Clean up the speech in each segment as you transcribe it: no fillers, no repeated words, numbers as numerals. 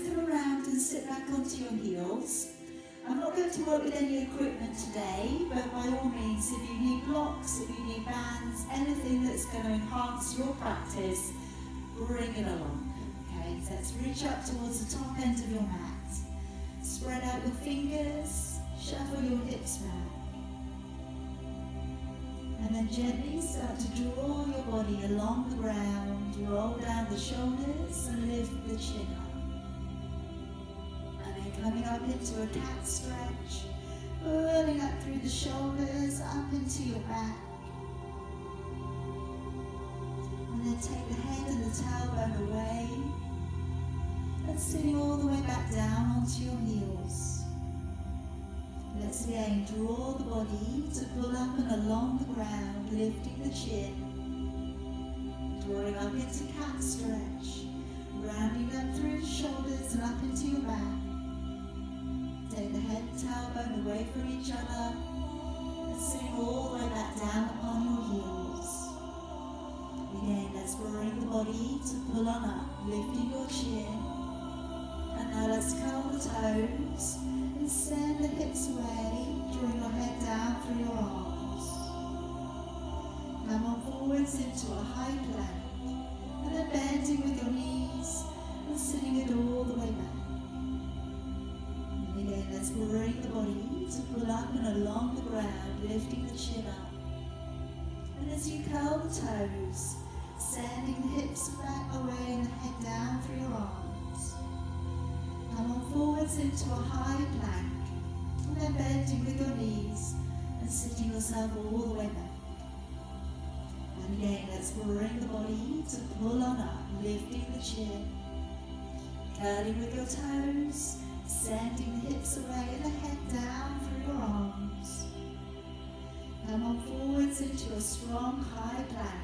come around and sit back onto your heels. I'm not going to work with any equipment today, but by all means, if you need blocks, if you need bands, anything that's going to enhance your practice, bring it along. Okay, so let's reach up towards the top end of your mat. Spread out your fingers, shuffle your hips back. And then gently start to draw your body along the ground, roll down the shoulders and lift the chin up. And then coming up into a cat stretch, pulling up through the shoulders, up into your back. And then take the head and the tailbone away. And sitting all the way back down onto your heels. Let's again draw the body to pull up and along the ground, lifting the chin. Drawing up into cat stretch, rounding up through the shoulders and up into your back. Take the head and tailbone away from each other and sitting all the way back down upon your heels. Again, let's bring the body to pull on up, lifting your chin. And now let's curl the toes and send the hips away, drawing your head down through your arms. Come on forwards into a high plank, and then bending with your knees and sitting it all the way back. And again, let's bring the body to pull up and along the ground, lifting the chin up. And as you curl the toes, sending the hips back away and the head down through your arms. Come on forwards into a high plank, and then bending with your knees and sitting yourself all the way back. And again, let's bring the body to pull on up, lifting the chin, curling with your toes, sending the hips away and the head down through your arms. Come on forwards into a strong high plank,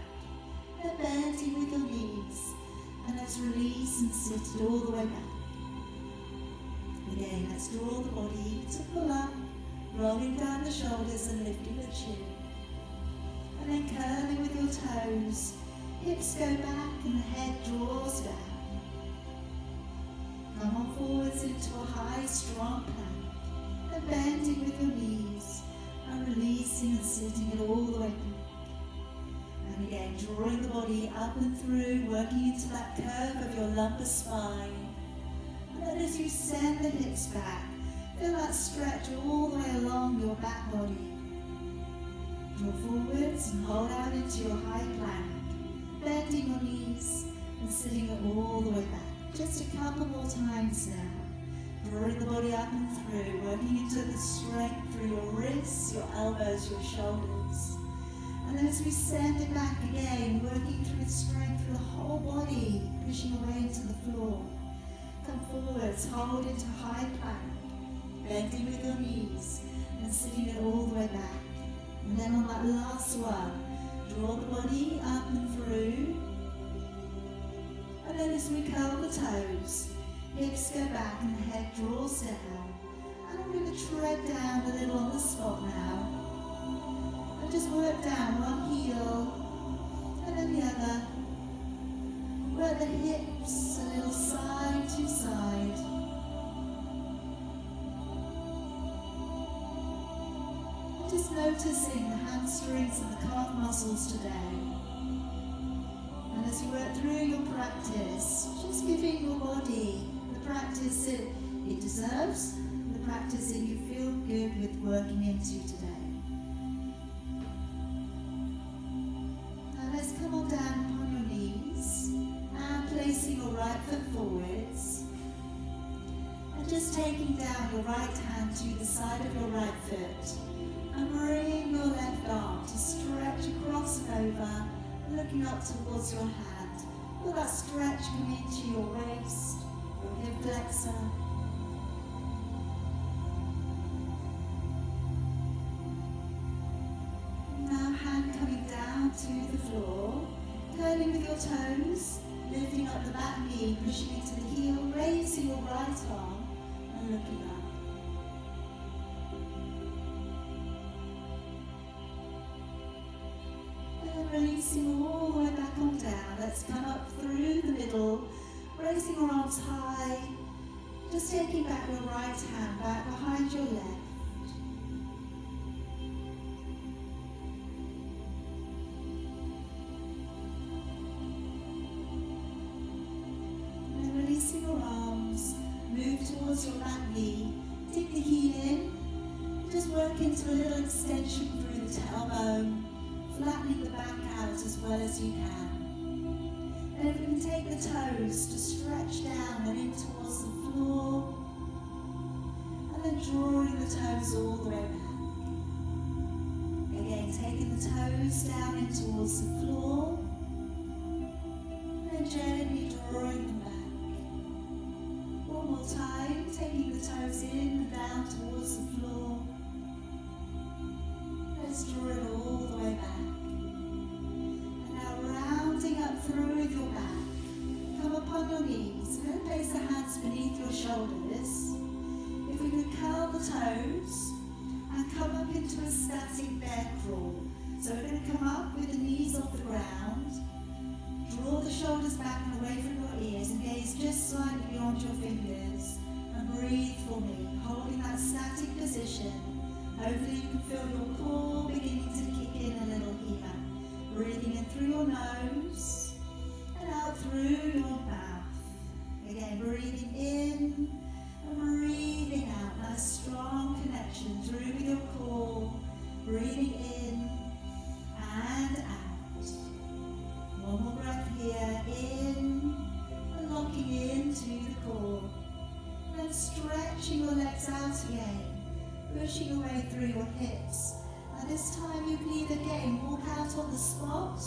and bending with your knees, and let's release and sit it all the way back. Again, let's draw the body to pull up, rolling down the shoulders and lifting the chin. And then curling with your toes, hips go back and the head draws down. Come on forwards into a high, strong plank, and bending with your knees, and releasing and sitting it all the way back. And again, drawing the body up and through, working into that curve of your lumbar spine. And then as you send the hips back, feel that stretch all the way along your back body. Draw forwards and hold out into your high plank, bending your knees and sitting it all the way back. Just a couple more times now. Drawing the body up and through, working into the strength through your wrists, your elbows, your shoulders. And then as we send it back again, working through the strength through the whole body, pushing away into the floor. Come forwards, hold into high plank, bending with your knees and sitting it all the way back. And then on that last one, draw the body up and through. And then as we curl the toes, hips go back and the head draws down. And I'm going to tread down a little on the spot now. And just work down one heel and then the other. Work the hips a little side to side. And just noticing the hamstrings and the calf muscles today. And as you work through your practice, just giving your body the practice it deserves, the practice that you feel good with working into today. Now let's come on down upon your knees and placing your right foot forwards. And just taking down your right hand to the side of your right foot. And bring your left arm to stretch across and over, looking up towards your hand. Feel that stretch come into your waist, your hip flexor. Now hand coming down to the floor, curling with your toes, lifting up the back knee, pushing into the heel, raising your right arm and looking up. Releasing all the way back on down. Let's come up through the middle, raising your arms high, Just taking back your right hand back behind your left. And then releasing your arms, move towards your back knee. Dig the heel in. Just work into a little extension through the tailbone, flattening the back out as well as you can. And if we can take the toes to stretch down and in towards the floor, and then drawing the toes all the way back. Again, taking the toes down in towards the floor, and then gently drawing them back. One more time, taking the toes in and down towards the floor. Let's draw it all the way back. Up through with your back. Come upon your knees and then place the hands beneath your shoulders. If we could curl the toes and come up into a static bear crawl. So we're going to come up with the knees off the ground, draw the shoulders back and away from your ears and gaze just slightly beyond your fingers and breathe for me, holding that static position. Hopefully you can feel your core beginning to kick in a little here. Breathing in through your nose and out through your mouth. Again, breathing in and breathing out. Nice strong connection through with your core. Breathing in and out. One more breath here. In and locking into the core. Then stretching your legs out again. Pushing your way through your hips. And this time you can either again walk out on the spot,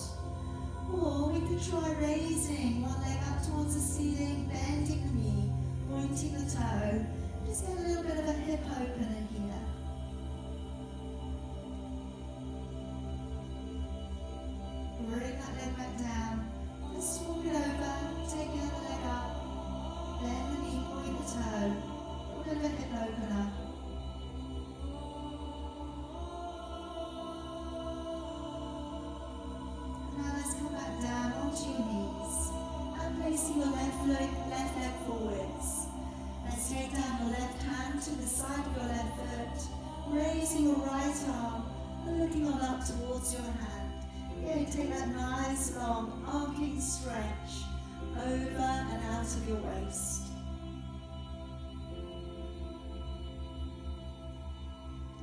or we could try raising one leg up towards the ceiling, bending the knee, pointing the toe. Just get a little bit of a hip opener here. Bring that leg back down. Just swap it over, take the other leg up, bend the knee, point the toe. A little bit of a hip opener. Down onto your knees and placing your left leg forwards. Let's take down your left hand to the side of your left foot, raising your right arm and looking on up towards your hand. Again, take that nice long arcing stretch over and out of your waist.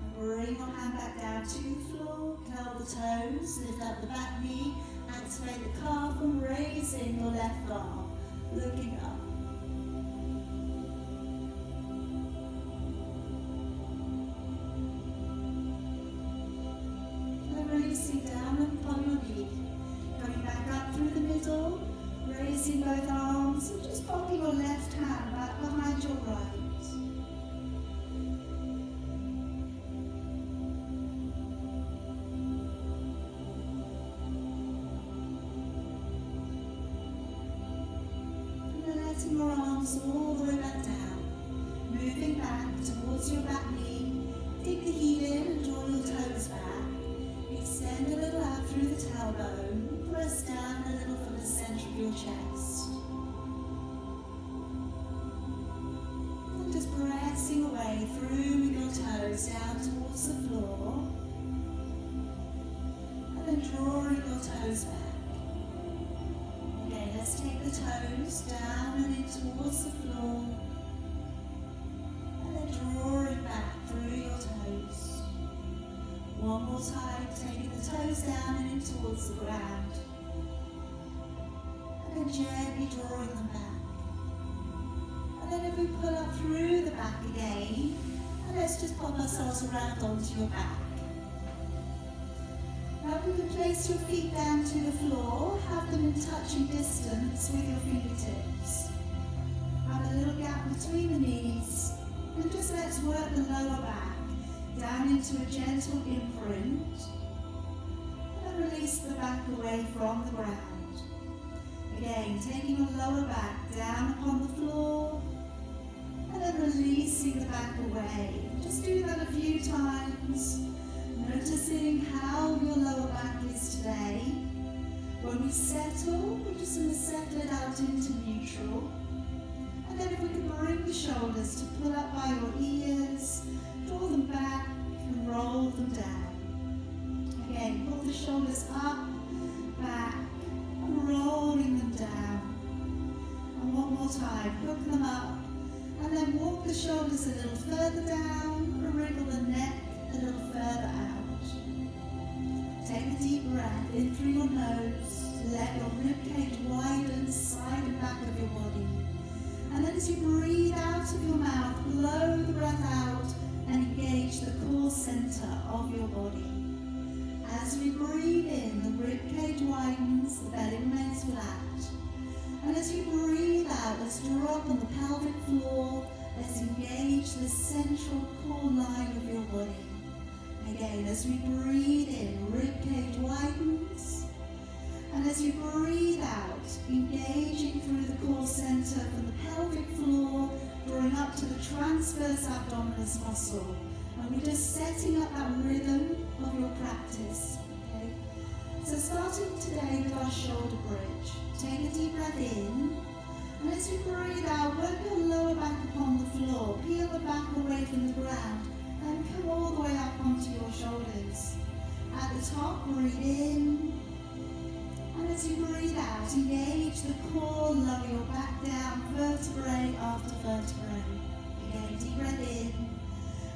And bring your hand back down to the floor, curl the toes, lift up the back knee, activate the calf and raising your left arm, looking up. And releasing down upon your knee. Coming back up through the middle, raising both arms and just popping your left hand back behind your right. Your arms all the way back down, moving back towards your back knee. Dig the heel in and draw your toes back. Extend a little out through the tailbone. Press down a little from the center of your chest. And just pressing away through with your toes down towards the floor. And then drawing your toes back. Let's take the toes down and in towards the floor, and then draw it back through your toes. One more time, taking the toes down and in towards the ground, and then gently drawing them back. And then if we pull up through the back again, and let's just pop ourselves around onto your back. Now we can place your feet down to the floor, have them in touching distance with your fingertips. Have a little gap between the knees, and just let's work the lower back down into a gentle imprint. And then release the back away from the ground. Again, taking your lower back down upon the floor, and then releasing the back away. Just do that a few times. Noticing how your lower back is today. When we settle, we're just going to settle it out into neutral. And then if we can bring your shoulders to pull up by your ears, draw them back and roll them down. Again, pull the shoulders up, back, and rolling them down. And one more time, hook them up, and then walk the shoulders a little further down, and wriggle the neck a little further out. Take a deep breath in through your nose, let your ribcage widen side and back of your body. And then as you breathe out of your mouth, blow the breath out and engage the core center of your body. As we breathe in, the ribcage widens, the belly remains flat. And as you breathe out, let's drop on the pelvic floor. Let's engage the central core line of your body. Again, as we breathe in, ribcage widens. And as you breathe out, engaging through the core center from the pelvic floor, drawing up to the transverse abdominis muscle. And we're just setting up that rhythm of your practice. Okay? So starting today with our shoulder bridge. Take a deep breath in. And as you breathe out, work your lower back upon the floor. Peel the back away from the ground. And come all the way up onto your shoulders. At the top, breathe in. And as you breathe out, engage the core, lower your back down, vertebrae after vertebrae. Again, deep breath in.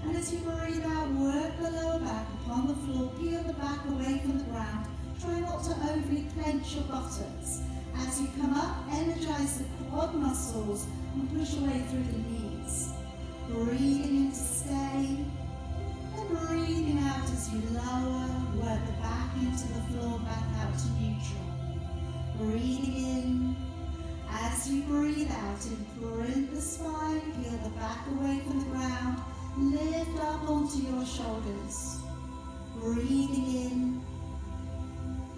And as you breathe out, work the lower back upon the floor, peel the back away from the ground. Try not to overly clench your buttocks. As you come up, energize the quad muscles and push away through the knees. Breathing in to stay. And breathing out as you lower, work the back into the floor, back out to neutral. Breathing in. As you breathe out, imprint the spine, peel the back away from the ground, lift up onto your shoulders. Breathing in.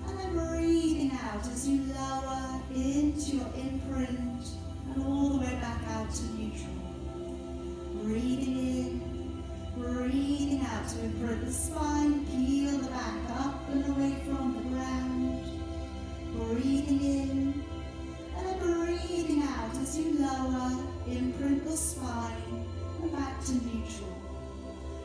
And then breathing out as you lower into your imprint and all the way back out to neutral. Breathing in, breathing out to imprint the spine, peel the back up and away from the ground. Breathing in, and then breathing out as you lower, imprint the spine and back to neutral.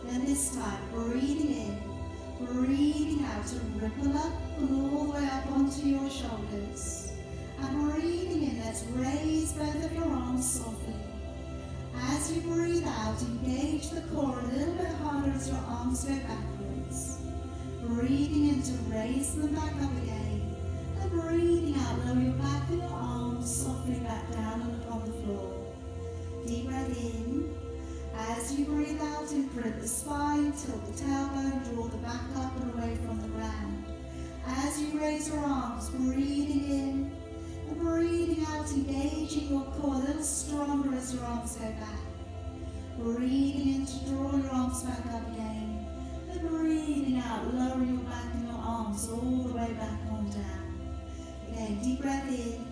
Then this time, breathing in, breathing out to ripple up and all the way up onto your shoulders. And breathing in, let's raise both of your arms softly. As you breathe out, engage the core a little bit harder as your arms go backwards. Breathing in to raise them back up again. And breathing out, lower your back and your arms softly back down and upon the floor. Deep breath in. As you breathe out, imprint the spine, tilt the tailbone, draw the back up and away from the ground. As you raise your arms, breathing in and breathing out, engaging your core a little stronger as your arms go back. Breathing in to draw your arms back up again. And breathing out, lower your back and your arms all the way back on down. Again, deep breath in.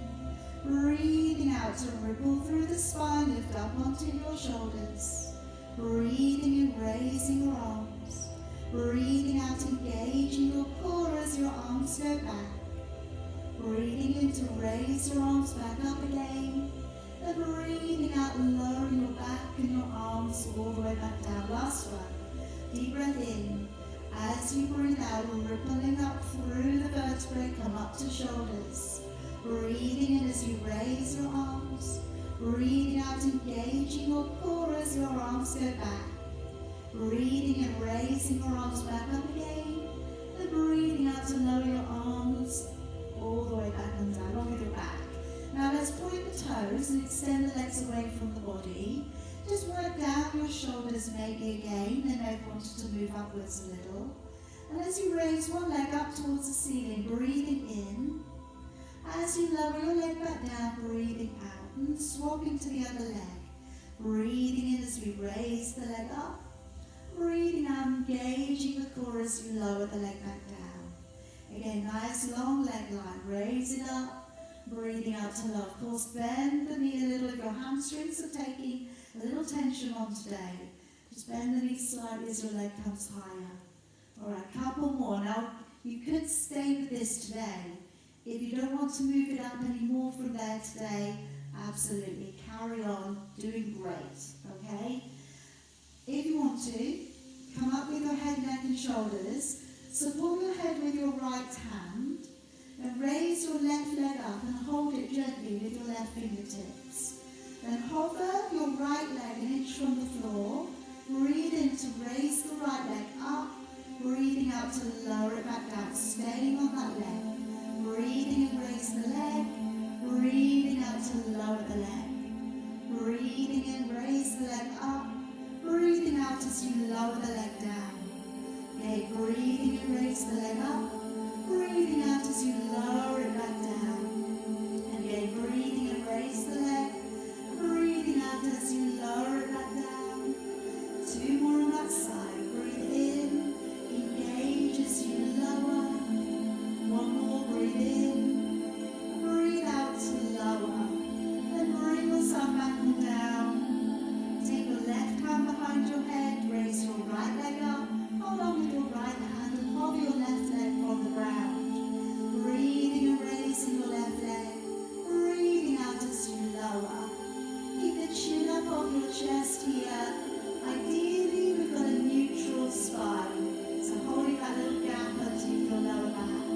Breathing out to ripple through the spine, lift up onto your shoulders. Breathing in, raising your arms. Breathing out, engaging your core as your arms go back. Breathing in to raise your arms back up again. And breathing out, lowering your back and your arms all the way back down. Last one. Deep breath in. As you breathe out, rippling up through the vertebrae, come up to shoulders. Breathing in as you raise your arms. Breathing out, engaging your core as your arms go back. Breathing in, raising your arms back up again. And breathing out to lower your arms all the way back and down, along with your back. Now let's point the toes and extend the legs away from the body. Just work down your shoulders maybe again. They may have wanted to move upwards a little. And as you raise one leg up towards the ceiling, breathing in. As you lower your leg back down, breathing out and swapping to the other leg. Breathing in as we raise the leg up. Breathing out, engaging the core as you lower the leg back down. Again, nice long leg line. Raise it up. Breathing out to low. Of course, bend the knee a little if your hamstrings are taking a little tension on today. Just bend the knee slightly as your leg comes higher. Alright, couple more. Now, you could stay with this today. If you don't want to move it up any more from there today, Absolutely. Carry on. Doing great. Okay? If you want to, come up with your head, neck and shoulders. Support your head with your right hand. And raise your left leg up and hold it gently with your left fingertips. Then hover your right leg an inch from the floor. Breathe in to raise the right leg up. Breathing out to lower it back down. Staying on that leg. Breathing and raise the leg. Breathing out to lower the leg. Breathing in, raise the leg up. Breathing out as you lower the leg down. Okay, breathing in, raise the leg up. Breathing out as you lower it back down. And again, breathing in, raise the leg. Breathing out as you lower it back down. Two more on that side. Breathe in, engage as you lower. One more, breathe in. Breathe out to lower. Then bring yourself back and down. Take your left hand behind your head. Raise your right leg up. Hold on with your right hand and hold your left leg from the ground. Breathing and raising your left leg. Breathing out as you lower. Keep the chin up off your chest here. Ideally, we've got a neutral spine. So holding that little gap underneath your lower back.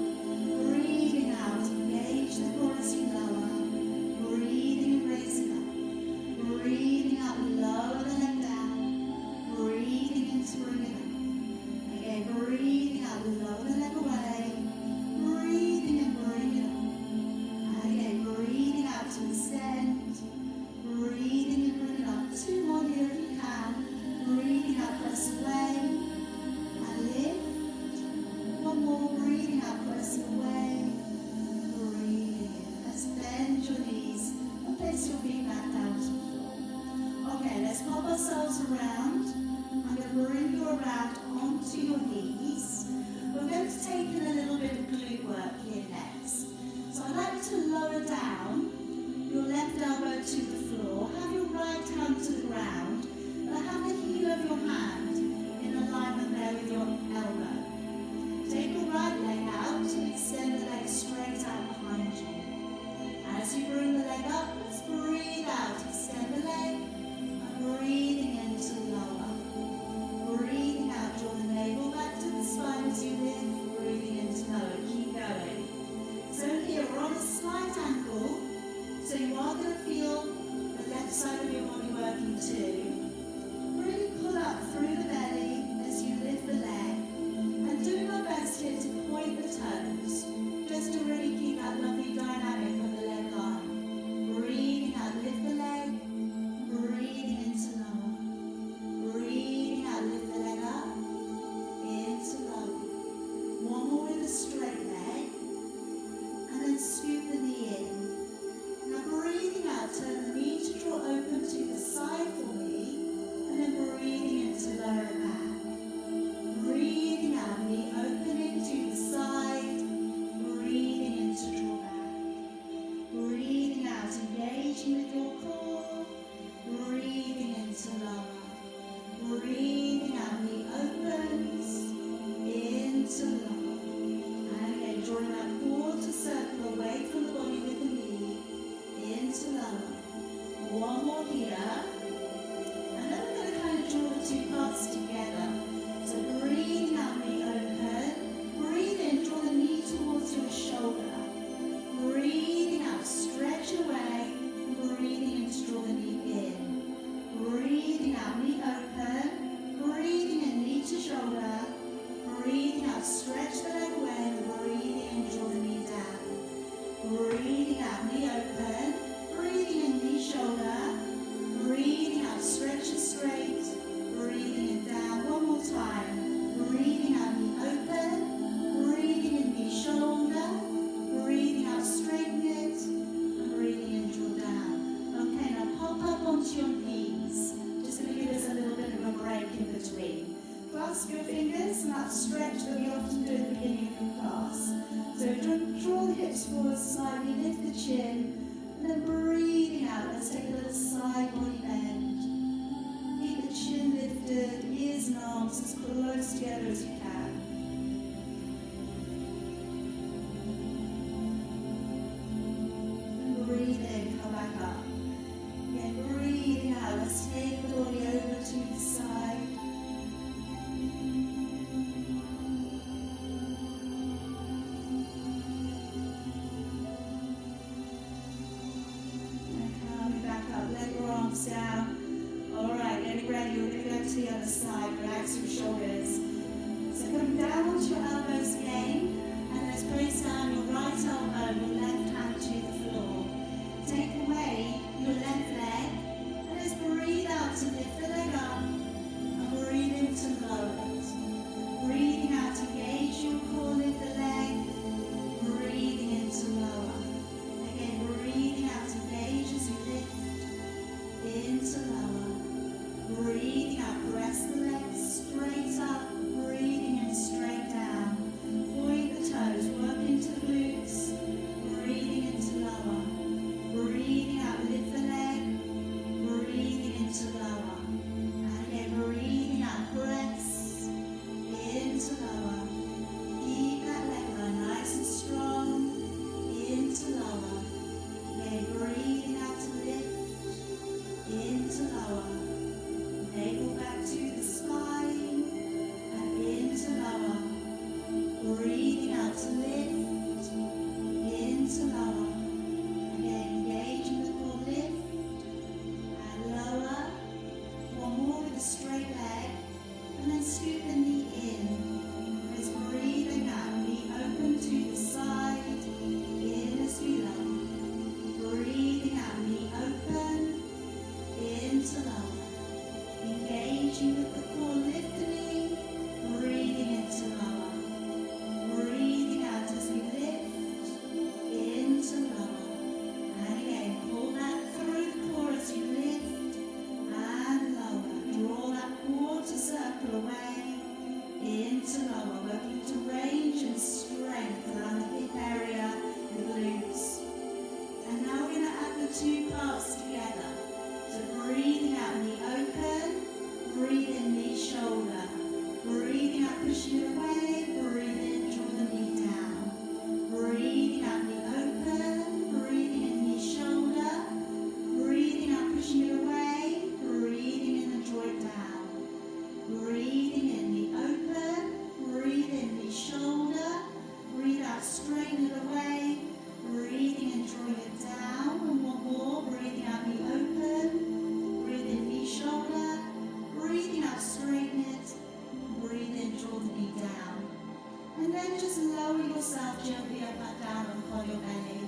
Breathing out, engage the core as you lower. Breathing and raising up. Breathing out, lower the leg down. Breathing in to bring it up. Again, breathing out, lower the leg away. Breathing and bring it up. And again, breathing out to extend. Breathing and bring it up. Two more here if you can. Breathing out, press away. And lift. One more, breathing out, press away. Breathing in. Let's bend your knees and place your feet back down to the floor. Okay, let's pop ourselves around. I'm going to bring you around onto your knees. We're going to take in a little bit of glute work here next. So I'd like to lower down your left elbow to the floor. Have your right hand to the ground. And have the heel of your hand in alignment there with your elbow. Take your right leg out and extend the leg straight out behind you. As you bring the leg up, let's breathe out. Extend the leg and breathing in to lower. Breathing out, draw the navel back to the spine as you lift. Breathing in to lower. Keep going. So here we're on a slight angle. So you are going to feel the left side of your body working too. Really pull up through the belly as you lift the leg. And doing our best here to point the toes, just to really keep that lovely dynamic of the leg line. Breathing out, lift the leg. Breathing into lower. Breathing out, lift the leg up. Into lower. One more with a straight leg. And then scoop the knee in. Now breathing out, turn the knee to draw open to the side for me. And then breathing in to lower it back. Breathing out, knee opening to the side. Breathing in to draw back. Breathing out, engaging with your core. Breathing in to lower. Breathing out, knee opens. Into lower. And again, drawing that quarter circle away from the body with the knee. Into lower. One more here. And then we're going to kind of draw the two parts together. So breathing out, knee open. Breathe in, draw the knee towards your shoulder. Breathing out, stretch away. Breathing in to draw the knee in. Breathing out, knee open. Breathing in, knee to shoulder. Breathing out, stretch the leg away. Breathing in, draw the knee down. Breathing out, knee open. Breathing in, knee shoulder. Breathing out, stretch it straight. Breathing in, down. One more time. Breathing out, knee open. Breathing in, knee shoulder. Breathing out, straighten it. And breathing in, draw down. Okay, now pop up onto your knees. Just going to give us a little bit of a break in between. Clasp your fingers and that stretch that we often do at the beginning of the class. So draw the hips forward slightly, lift the chin. And then breathing out, let's take a little side body bend. Keep the chin lifted, ears and arms as close together as you can. And breathe in, come back up. to the other side. Relax your shoulders. So come down onto your elbows again, and let's place down your right elbow, your left hand to the floor. Take away your left leg, and let's breathe out to lift the leg up, and breathe in to lower it. Breathing out, engage your core, lift the leg, breathing in to lower. Again, breathing out, engage as you lift, into lower. Breathing out, press the legs straight up, breathing in straight down. Point the toes, work into the glutes, breathing into lower. Breathing out, lift the leg, breathing into lower. And again, breathing out, press into lower. Keep that leg line nice and strong, into lower. Again, breathing out to lift, into lower. Navel back to the spine, and into lower. Breathing out to lift, into lower. Again, engaging the core, lift, and lower. One more with a straight leg, and then scoop the knee in. Let's breathing out, knee open to the side, in as we lower. Breathing out, knee open, into lower. Engaging with the core, lift the knee, breathing into lower. Breathing out as we lift, into lower. And again, pull that through the core as you lift, and lower. Draw that quarter circle away, into lower. Working to range and strength around the hip area, the glutes. And now we're going to add the two parts together. So breathing out, knee open, breathe in, knee, shoulder. Breathing out, pushing it away, breathe in, draw the knee down. Breathing out, knee open, breathing in, knee, shoulder. Breathing out, pushing it away, breathing in and draw it down. Breathing in, knee open, breathe in, knee, shoulder. Breathe out, straighten it away, breathing and drawing it down. And one more, breathing out, knee open, breathe in, knee, shoulder. Breathing out, straighten it, breathe in, draw the knee down. And then just lower yourself gently up and down upon your belly.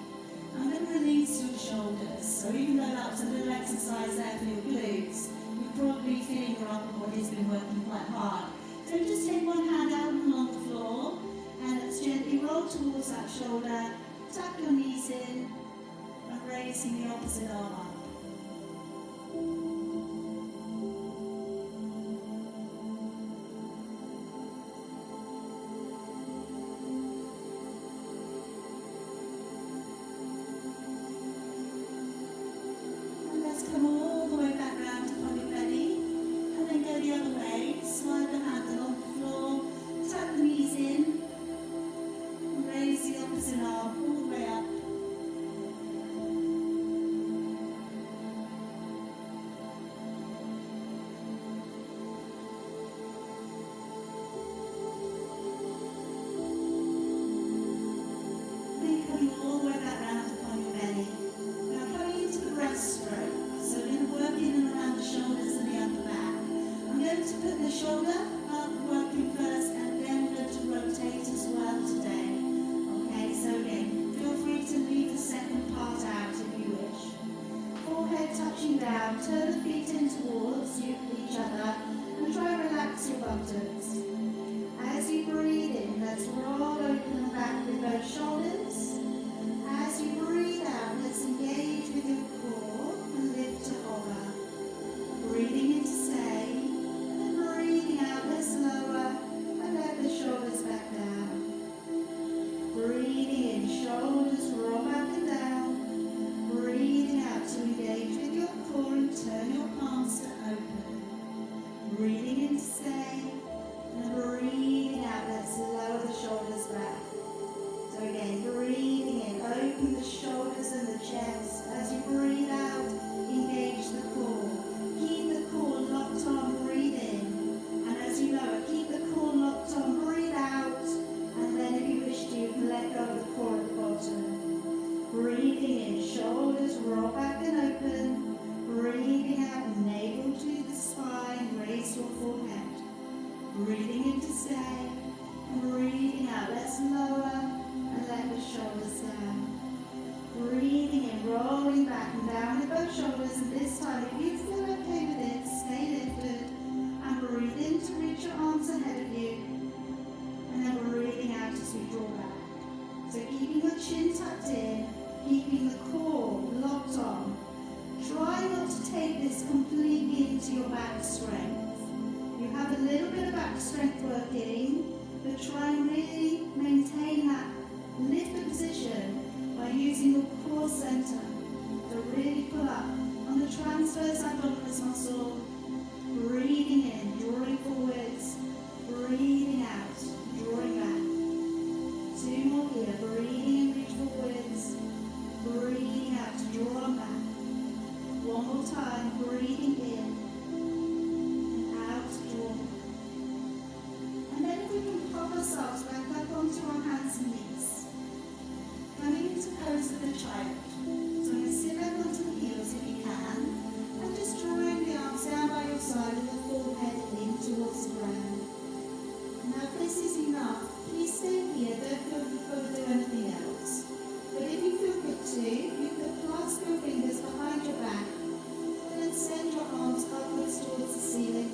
I'm going to release your shoulders. So even though that was a little exercise there for your glutes, you're probably feeling your upper body's been working quite hard. So just take one hand out along the floor, and let's gently roll towards that shoulder, tuck your knees in, and raising the opposite arm up. Come all the way back round upon your belly, and then go the other way. Slide the hand along the floor, tuck the knees in, and raise the opposite arm all the way up. Then coming all the way back round upon your belly. Now coming into the breaststroke. So we're going to work in and around the shoulders and the upper back. I'm going to put the shoulder up working first, and then we're going to rotate as well today. Okay, so again, feel free to leave the second part out if you wish. Forehead touching down, turn the feet in towards each other, and try and relax your buttocks. As you breathe in, let's roll open and back with both shoulders. As you breathe out, let's engage with your core and lift to hover. Breathing in to stay, and breathing out, let's lower and let the shoulders back down. Breathing in, shoulders roll back and down. Breathing out to engage with your core and turn your palms to open. Breathing in to stay, and breathing out, let's lower the shoulders back. So again, breathe back and down with both shoulders, and this time if you feel okay with it, stay lifted and breathe in to reach your arms ahead of you, and then breathing out as we draw back. So keeping your chin tucked in, keeping the core locked on. Try not to take this completely into your back strength. You have a little bit of back strength working, but try and really maintain that lifted position by using your core center to really pull up on the transverse abdominis muscle. Breathing in, drawing forwards, breathing out, drawing back. 2 more here, breathing in, reach forwards, breathing out to draw on back. 1 more time, breathing in and out, draw. And then if we can pop ourselves back up onto our hands and knees, coming into pose of the child. So I'm going to sit back onto the heels if you can, and just drawing the arms down by your side with the forehead in towards the ground. Now if this is enough, please stay here, don't feel like you've got to do anything else. But if you feel good to, you can clasp your fingers behind your back and then send your arms upwards towards the ceiling.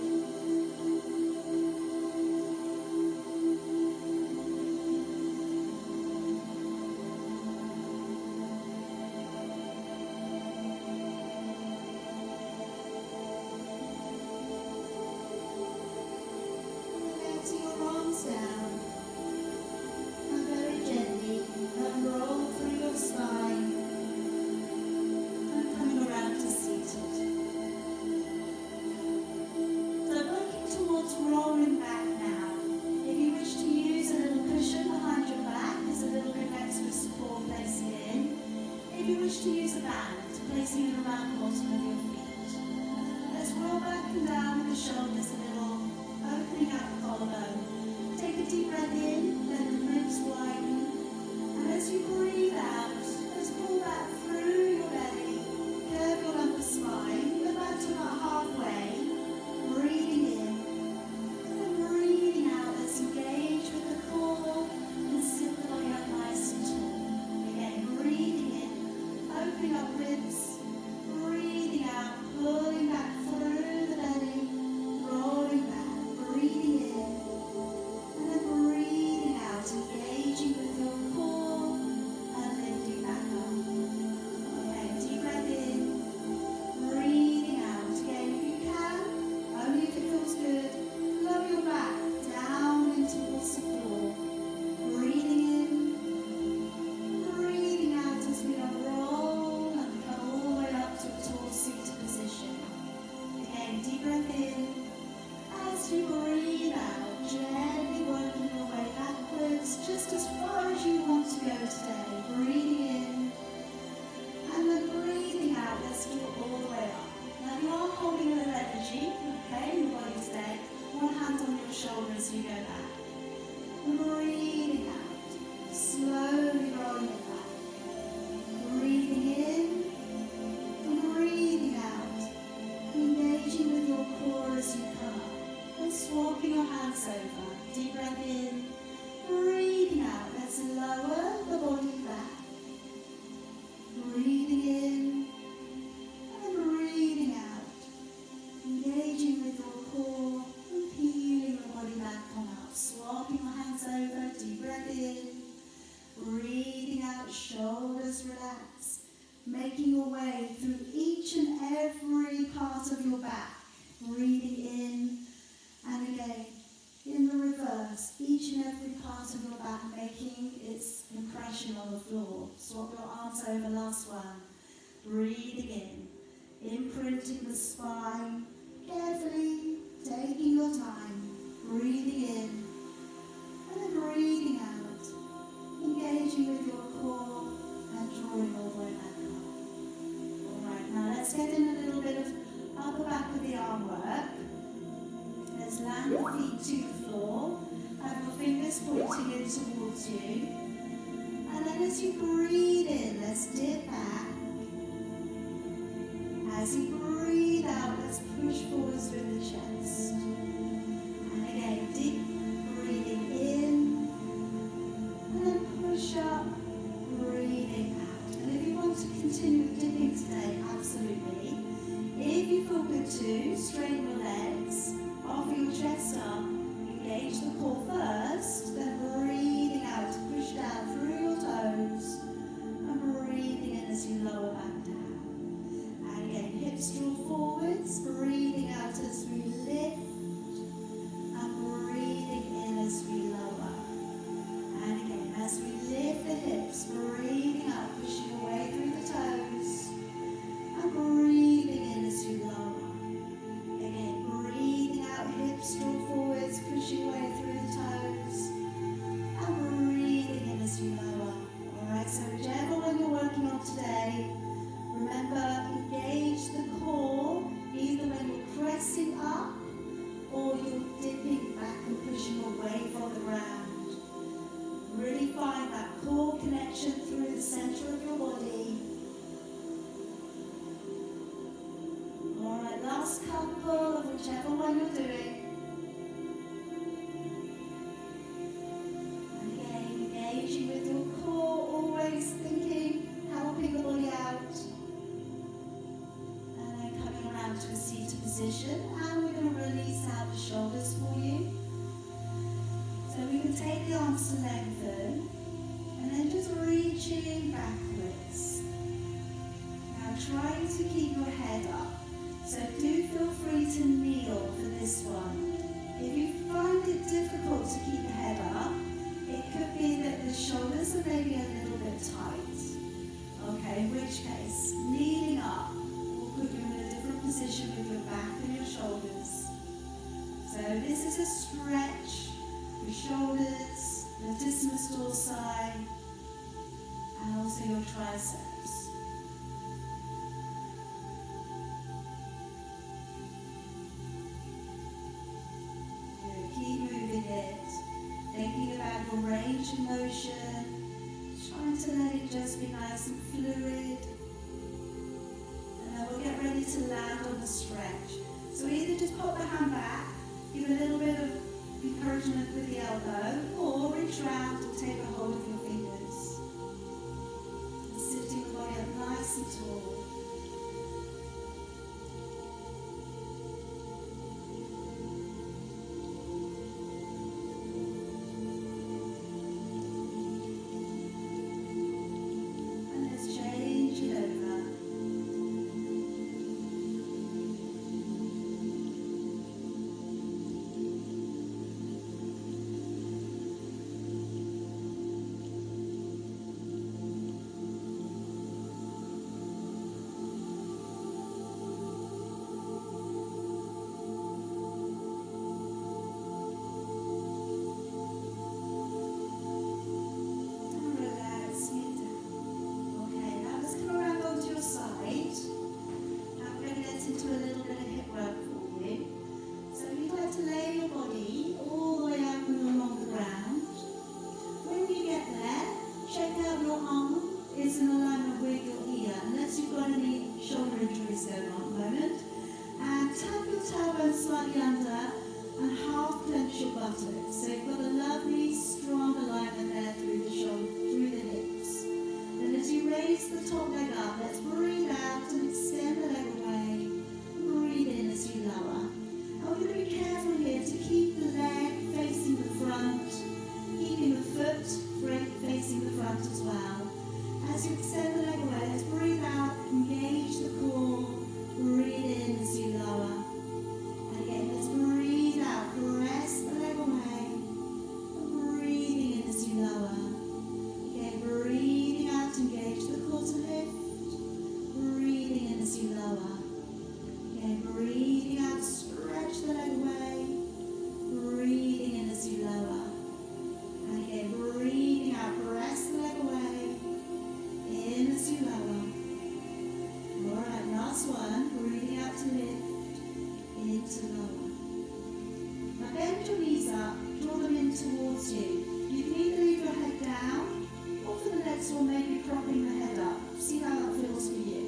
To use a band, placing it around the bottom of your feet. Let's roll back and down with the shoulders a little, opening out the collarbone. Take a deep breath in, let the ribs widen. And as you breathe out, let's pull back through your belly, curve your lumbar spine, go back to about halfway, breathing in. And then breathing out, let's engage with the core and sit the body up nice and tall. Again, breathing in. Opening up ribs, breathing out, pulling back through the belly, rolling back, breathing in, and then breathing out, engaging with your core and lifting back up. Okay, deep breath in, breathing out. Again, if you can, only if it feels good, lower your back down in towards the floor. Breathing in, breathing out as we unroll. Deep breath in. As you breathe out, gently working your way backwards, just as far as you want to go today. Breathing in, and then breathing out. Let's do it all the way up. Now you are holding a little energy, okay, in your body today. One hand on your shoulder as you go back. Breathing out, slowly rolling it back. Breathing in, and breathing out. Engaging with your core as you come up and swapping your hands over. Deep breath in, breathing out. Let's lower the body back. Breathing in and breathing out. Engaging with your core and peeling the body back on up. Swapping your hands over. Deep breath in, breathing out. Shoulders relax. Making your way through each and every part of your back. Breathing in and again, in the reverse, each and every part of your back making its impression on the floor. Swap your arms over, last one. Breathing in, imprinting the spine, carefully taking your time. Breathing in and then breathing out, engaging with your core and drawing all the way back. Now let's get in a little bit of upper back of the arm work. Let's land the feet to the floor. Have your fingers pointing in towards you. And then as you breathe in, let's dip back. As you breathe out, let's push forwards through the chest. And again, deep breathing in. And then push up, breathing out. And if you want to continue dipping today, hips draw forwards, breathing out as we lift, and breathing in as we lower. And again, as we lift the hips, breathing up, pushing away through the toes, and breathing in as you lower. Again, breathing out, hips draw forwards, pushing away through the toes, and breathing in as you lower. Alright, so whichever one you're working on today, remember, engage the core, either when you're pressing up or you're dipping back and pushing away from the ground. Really find that core connection through the center of your body. Alright, last couple of whichever one you're doing. And again, engaging with your core, always thinking, helping the body out. And then coming around to a seated position, and we're going to release out the shoulders for you. So we can take the arms to lengthen, and then just reaching backwards. Now trying to keep your head up. So do feel free to kneel for this one. If you find it difficult to keep the head up, it could be that the shoulders are maybe a little bit tight. Okay, in which case, kneeling up will put you in a different position with your back and your shoulders. So this is a stretch. Your shoulders, latissimus dorsi, and also your triceps. Good. Keep moving it, thinking about your range of motion, trying to let it just be nice and fluid. And then we'll get ready to land on the stretch. So either just pop the hand back, give a little bit of encouragement with the elbow, or reach around and take a hold of your fingers. Sitting the body up nice and tall. And let's change it over. Slightly under and half clench your buttocks. So you've got a lovely strong alignment there through the shoulder, through the hips. Then as you raise the top leg up, let's breathe out and extend the leg away. Breathe in as you lower. And we're going to be careful here to keep the leg facing the front, keeping the foot facing the front as well. As you extend the leg away, let's breathe out, engage the core, breathe in as you lower. Again, let's breathe out, press the leg away, breathing in as you lower. Again, breathing out, engage the core to lift, breathing in as you lower. Again, breathing out, stretch the leg away, breathing in as you lower. And again, breathing out, press the leg away, in as you lower. Alright, last one, breathing out to lift, into lower. Now bend your knees up, draw them in towards you. You can either leave your head down, or for the next one, maybe propping the head up. See how that feels for you.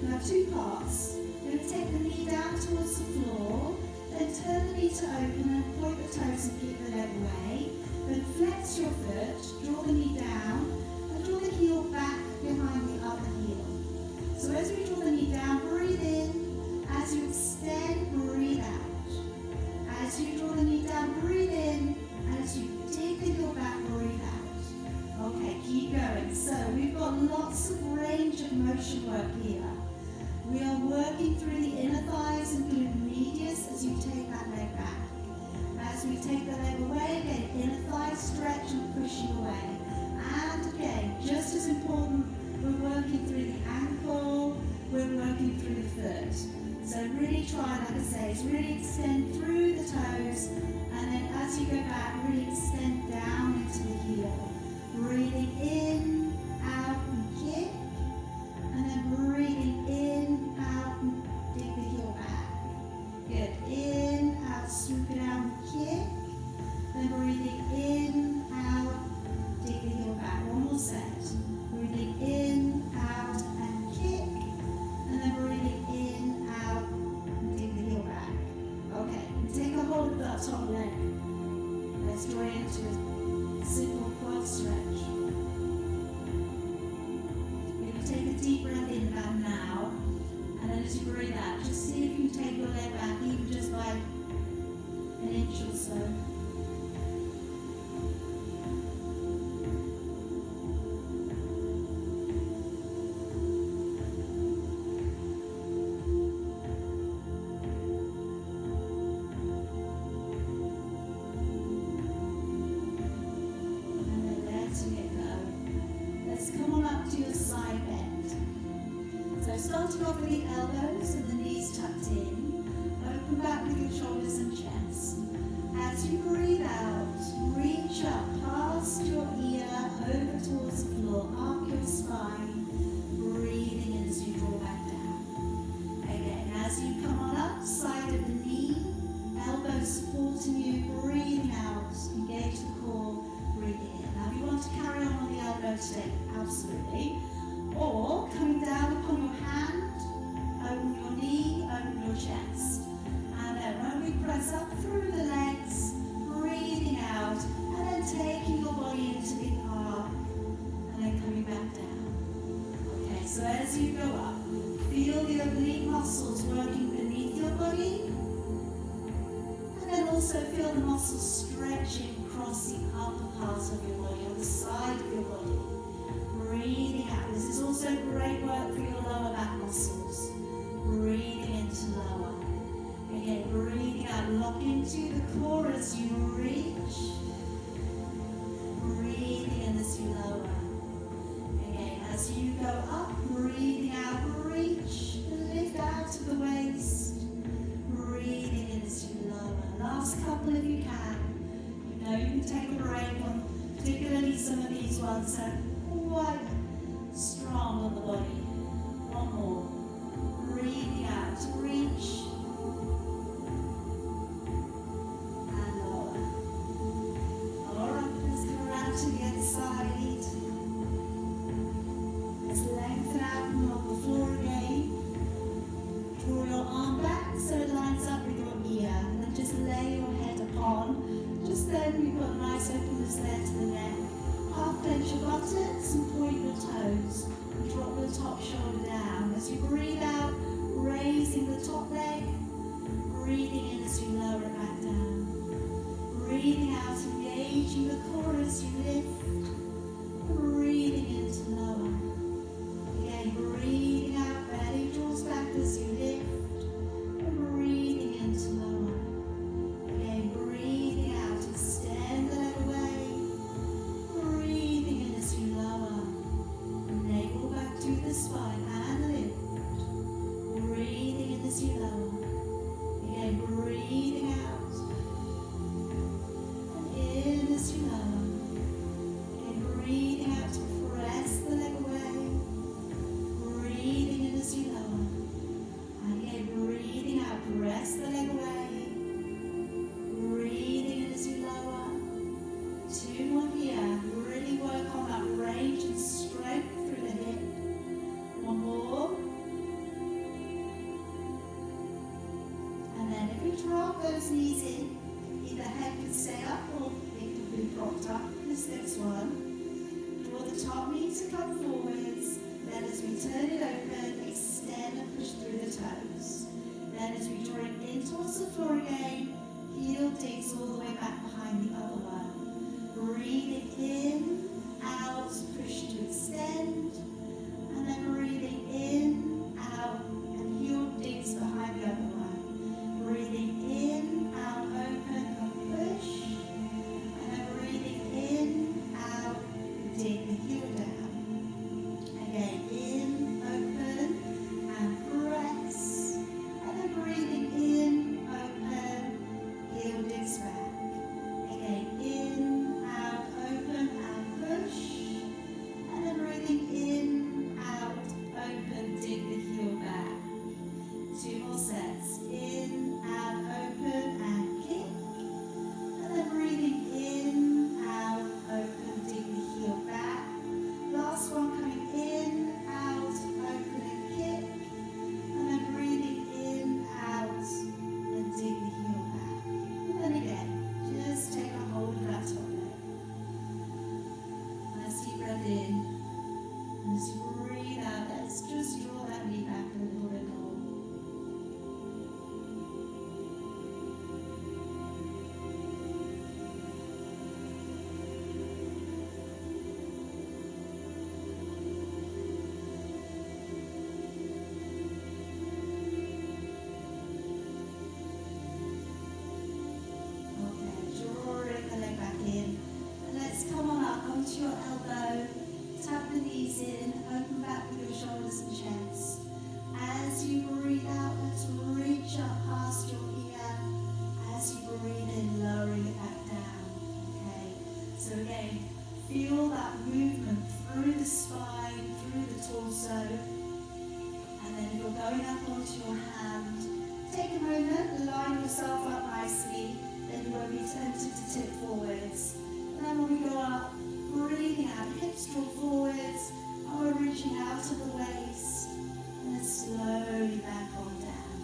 Now two parts. You're going to take the knee down towards the floor, then turn the knee to open and point the toes and keep the leg away. Then flex your foot, draw the knee down, and draw the heel back behind the other heel. So as we draw the knee down, breathe in. As you extend, breathe out. As you draw the knee down, breathe in. As you dig with your back, breathe out. Okay, keep going. So we've got lots of range of motion work here. We are working working through the inner thighs and glute medius as you take that leg back. As we take the leg away, again, inner thigh stretch and pushing away. And again, just as important, we're working through the ankle, we're working through the foot. So really try, like I say, is really extend through the toes, and then as you go back, really extend down into the heel. Breathing in, out, and kick, and then breathing in, out, and dig the heel back. Good. In, out, swoop it out, and kick. Then breathing in, out, dig the heel back. One more set. Breathing in, out, and kick. And then breathing in, out, and dig the heel back. Okay, take a hold of that top leg. Let's draw into a simple quad stretch. You're going to take a deep breath in about now. And then as you breathe out, just see if you can take your leg back even just by an inch or so. Starting off with the elbows and the knees tucked in, open back with your shoulders and chest. As you breathe out, reach up past your ear, over towards the floor, arc your spine, breathing in as you draw back down. Again, as you come on up, side of the knee, elbows supporting you, breathing out, engage the core, breathing in. Now if you want to carry on the elbow today, absolutely. Or coming down upon your hand, open your knee, open your chest. And then when we press up through the legs, breathing out, and then taking your body into the arc, and then coming back down. Okay, so as you go up, feel the oblique muscles working beneath your body, and then also feel the muscles stretching across the upper part of your body, on the side of your body. Breathing out. This is also great work for your lower back muscles. Breathing into lower. Again, breathing out. Lock into the core as you reach. Breathing in as you lower. Again, as you go up, breathing out, reach. Lift out to the waist. Breathing in as you lower. Last couple if you can. You know you can take a break on particularly some of these ones. So quite strong on the body. One more. Breathing out, reach. And lower. Alright, let's come around to the other side. Let's lengthen out and on the floor again. Draw your arm back so it lines up with your ear. And then just lay your head upon. Just then you've got a nice openness there to the neck. Half clench your buttocks and point your toes. And drop the top shoulder down. As you breathe out, raising the top leg. Breathing in as you lower it back down. Breathing out, engaging the core as you lift. Breathing into lower. Again, breathing out, belly draws back as you lift. Breathing into lower. Again, breathing out, extend the leg away. Breathing in as you lower. Navel back to the spine and lift. Breathing in as you lower. Again, breathing out. And in as you lower. Again, breathing out to press the leg away. Breathing in as you lower. And again, breathing out, press the leg away. Breathing in as you lower. Two more here. Really work on that range and strength through the hip. One more. And then if we drop those knees in, either head can stay up or it can be propped up. This next one. Draw the top knee to come forwards. Then as we turn it open, extend and push through the toes. Then as we draw it in towards the floor again, heel digs all the way back behind the other one. Breathing in, out, push to extend, and then breathing in, out, and heel dig onto your hand. Take a moment, line yourself up nicely, then you won't be tempted to tip forwards. And then when we go up, breathing out, hips draw forwards, and we're reaching out to the waist, and then slowly back on down.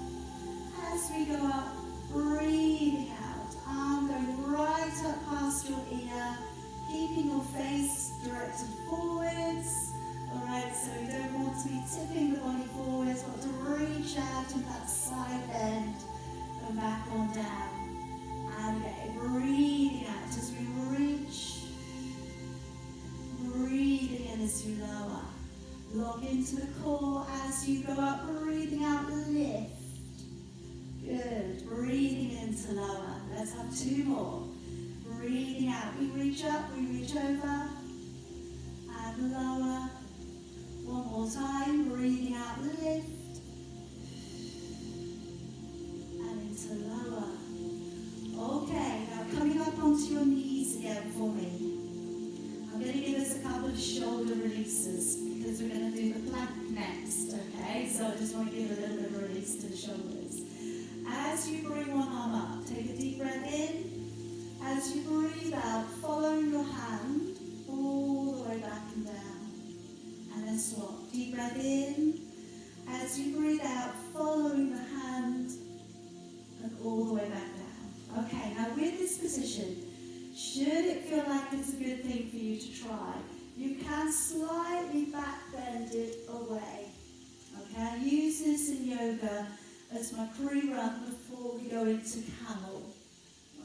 As we go up, breathing out, arm going right up past your ear, keeping your face directed forwards. Alright, so we don't want to be tipping the body forwards, we want to reach out to that side bend and back on down. And again, breathing out as we reach, breathing in as you lower. Lock into the core as you go up, breathing out, lift. Good, breathing into lower. Let's have two more. Breathing out, we reach up, we reach over, and lower. One more time, breathing out, lift, and into lower. Okay, now coming up onto your knees again for me. I'm going to give us a couple of shoulder releases because we're going to do the plank next, okay? So I just want to give a little bit of release to the shoulders. As you bring one arm up, take a deep breath in. As you breathe out, following your hand all the way back and down. And then swap. Deep breath in. As you breathe out, following the hand and all the way back down. Okay, now with this position, should it feel like it's a good thing for you to try, you can slightly back bend it away. Okay, I use this in yoga as my pre-run before we go into camel.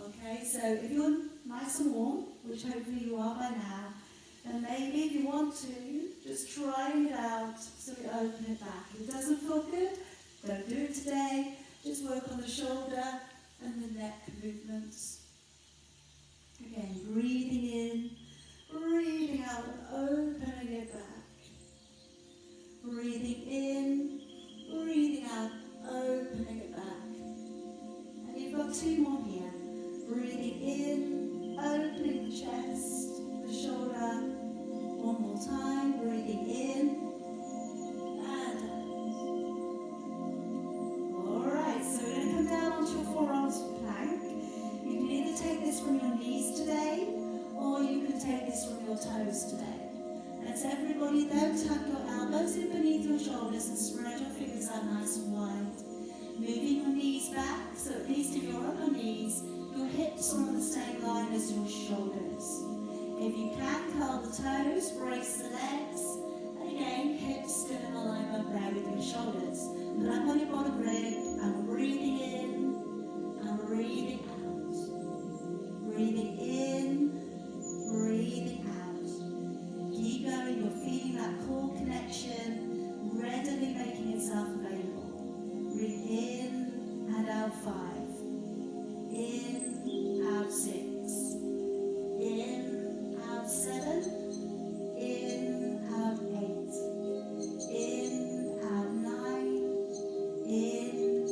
Okay, so if you're nice and warm, which hopefully you are by now, then maybe if you want to, just try it out so we open it back. If it doesn't feel good, don't do it today. Just work on the shoulder and the neck movements. Again, breathing in, breathing out and opening it back. Breathing in, breathing out, opening it back. And you've got two more here. Breathing in, opening the chest, the shoulder. One more time, breathing in and out. Alright, so we're going to come down onto your forearms for plank. You can either take this from your knees today, or you can take this from your toes today. Let's everybody though, tuck your elbows in beneath your shoulders and spread your fingers out nice and wide. Moving your knees back, so at least if you're on your knees, your hips are on the same line as your shoulders. If you can, curl the toes, brace the legs, and again, hips still in alignment there with your shoulders. But up on your bottom rib, and breathing in, and breathing out. Breathing in, breathing out. Keep going, you're feeling that core connection, readily making itself available. Breathe in, and out 5. In, out 6. In, out 7. In, out 8. In, out 9. In,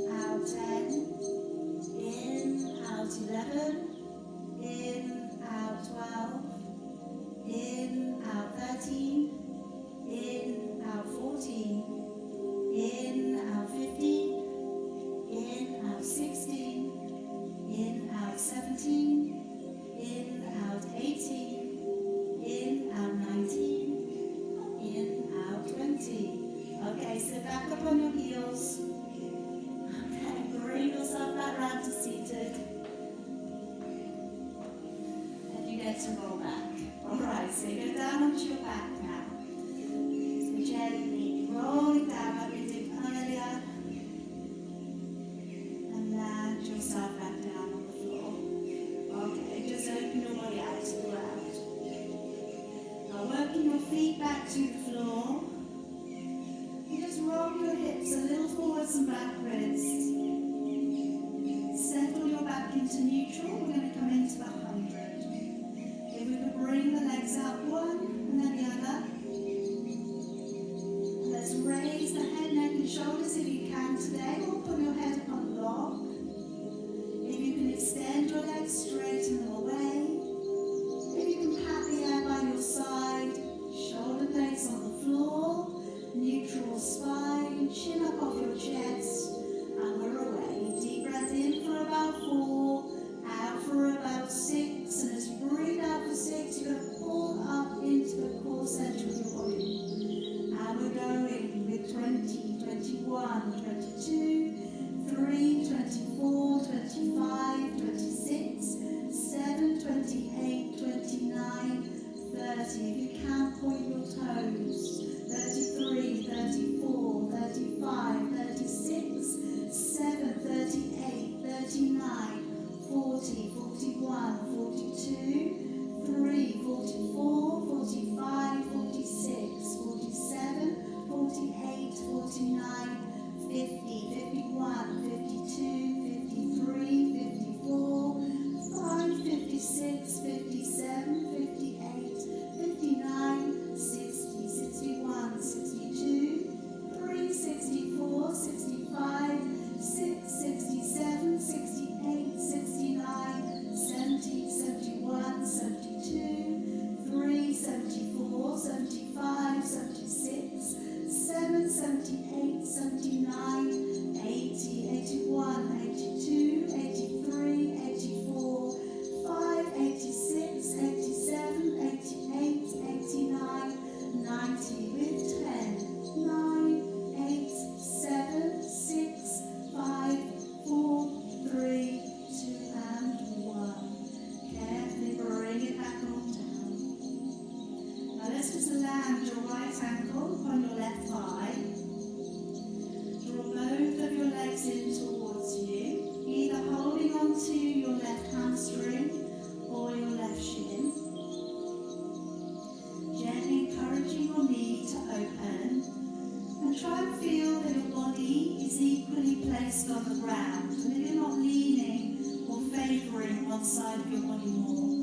rest on the ground, and then you're not leaning or favouring one side of your body more.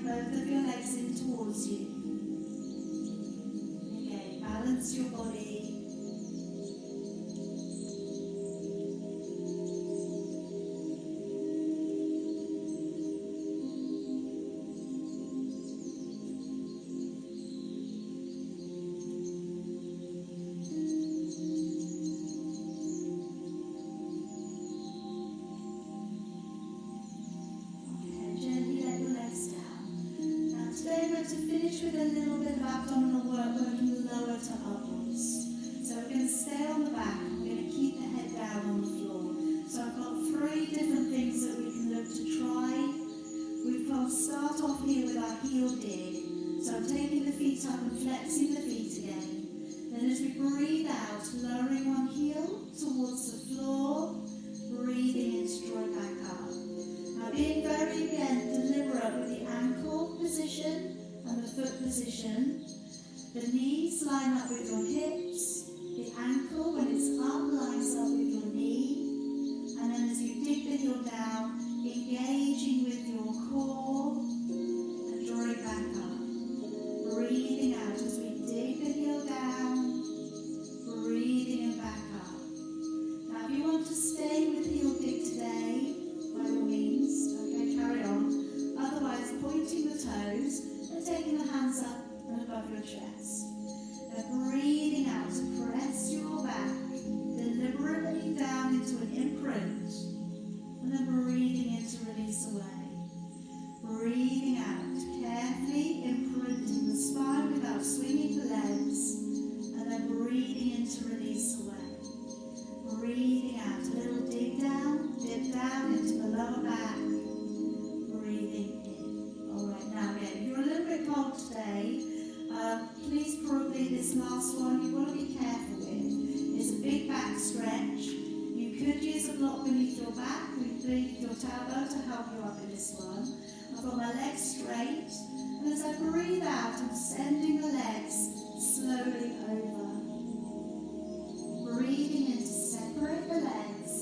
Both of your legs in towards you. Again, balance your body. To finish with a little bit of abdominal work, working lower to upwards. So we're going to stay on the back, we're going to keep the head down on the floor. So I've got 3 different things that we can look to try. We've got to start off here with our heel dig. So I'm taking the feet up and flexing the feet again. Then as we breathe out, lowering one heel towards the floor, breathing in to draw it back up. Now being very, again, deliberate with the ankle position and the foot position. The knees line up with your hips. The ankle, when it's up, lines up with your knee. And then as you dig the heel down, engaging with your core and drawing back up. Breathing out as we dig the heel down, breathing and back up. Now if you want to stay with heel dig today, by all means, okay, carry on. Otherwise, pointing the toes and taking the hands up and above your chest. Now breathing out to press your back deliberately down into an imprint, and then breathing in to release away. Breathing out, carefully imprinting the spine without swinging the legs, and then breathing in to release away. Breathing out, a little dig down into the lower back. Breathing in. Alright, now again, if you're a little bit cold today, please probably this last one you've got to be careful with. It's a big back stretch. You could use a block beneath your back, beneath your tailbone to help you up in this one. I've got my legs straight, and as I breathe out, I'm sending the legs slowly over. Breathing in to separate the legs,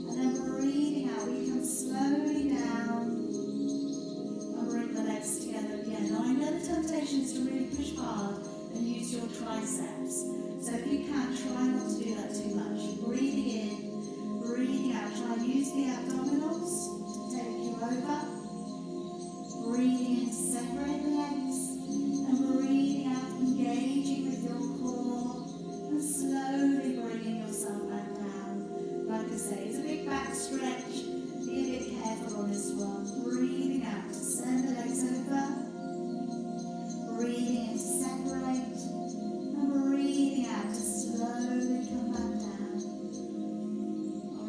and then breathing out, we come slowly down and bring the legs together again. Now I know the temptation is to really push hard and use your triceps, so if you can, try not to do that too much. Breathing in, breathing out, try and use the abdominals to take you over. Breathing in to separate the legs, and breathing out, engaging with your core, and slowly bringing yourself back down. Like I say, it's a big back stretch. Be a bit careful on this one. Breathing out to send the legs over. Breathing in to separate, and breathing out to slowly come back down.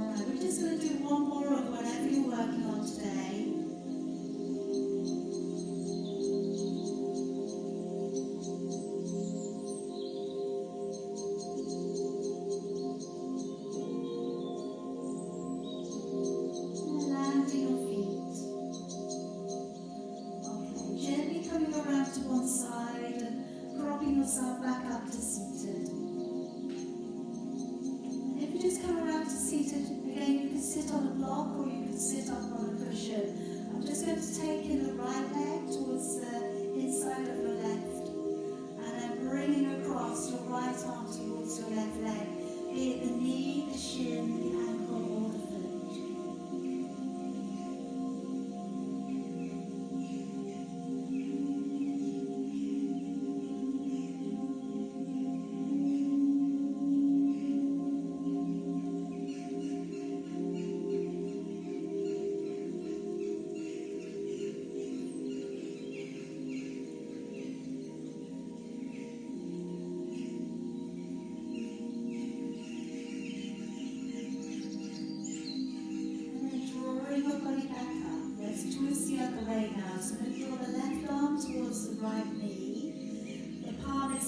Alright, we're just going to do one more of whatever you're working on today. Yourself back up to seated. And if you just come around to seated, again you can sit on a block or you can sit up on a cushion. I'm just going to take in the right leg towards the inside of your left, and then bringing across your right arm towards your left leg, be it the knee, the shin, the ankle or the foot.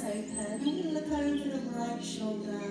open. I'm going to look over the right shoulder.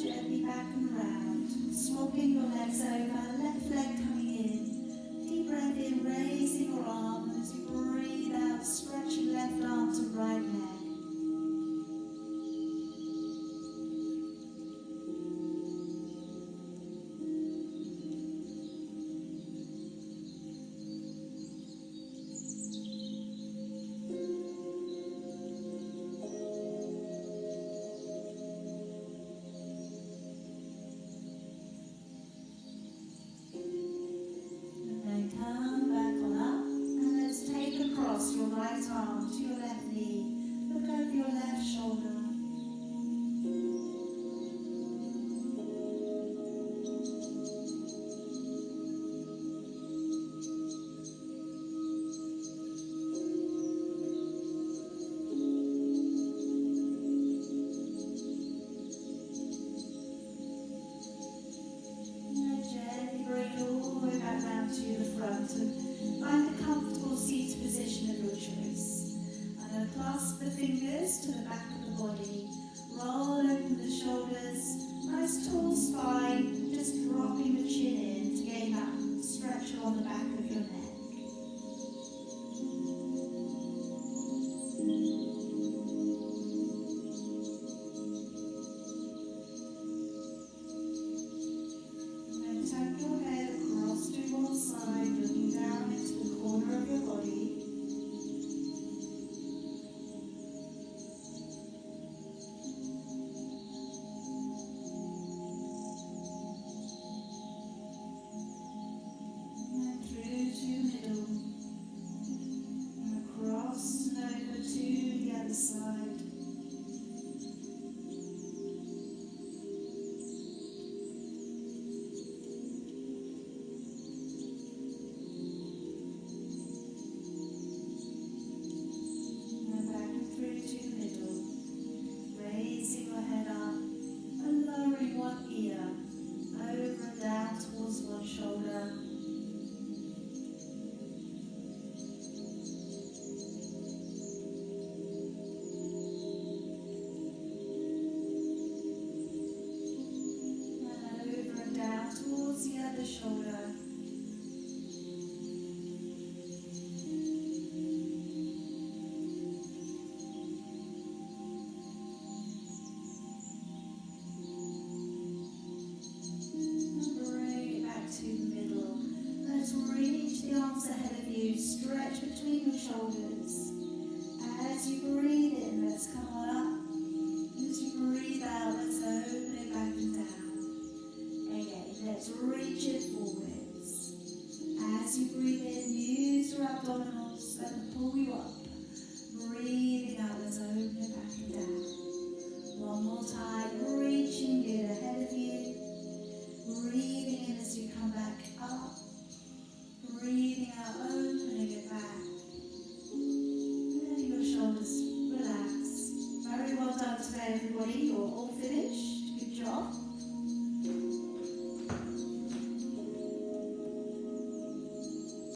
Gently back and round, swapping your legs over, left leg coming in. Deep breath in, raising your arm as you breathe out, stretching left arm to right leg. Your right arm to your left knee, look over your left shoulder. And gently bring it all the way back down to the front and find a comfortable seated position of your choice. I'm going to clasp the fingers to the back of the body, roll open the shoulders, nice tall spine, just dropping the chin in to gain that stretch along the back of your neck. And then turn your head across to one side, looking down into the corner of your body. Shoulder. Bring it back to the middle. Let's reach the arms ahead of you. Stretch between your shoulders. As you breathe in, let's come on up. As you breathe out, let's open it back and down. Again, let's reach it forwards. As you breathe in, use your abdominals, let them pull you up. Breathing out, let's open it back and down. One more time, reaching it ahead of you. Breathing in as you come back up. Breathing out, opening it back. Letting your shoulders relax. Very well done today, everybody. You're all finished. Good job.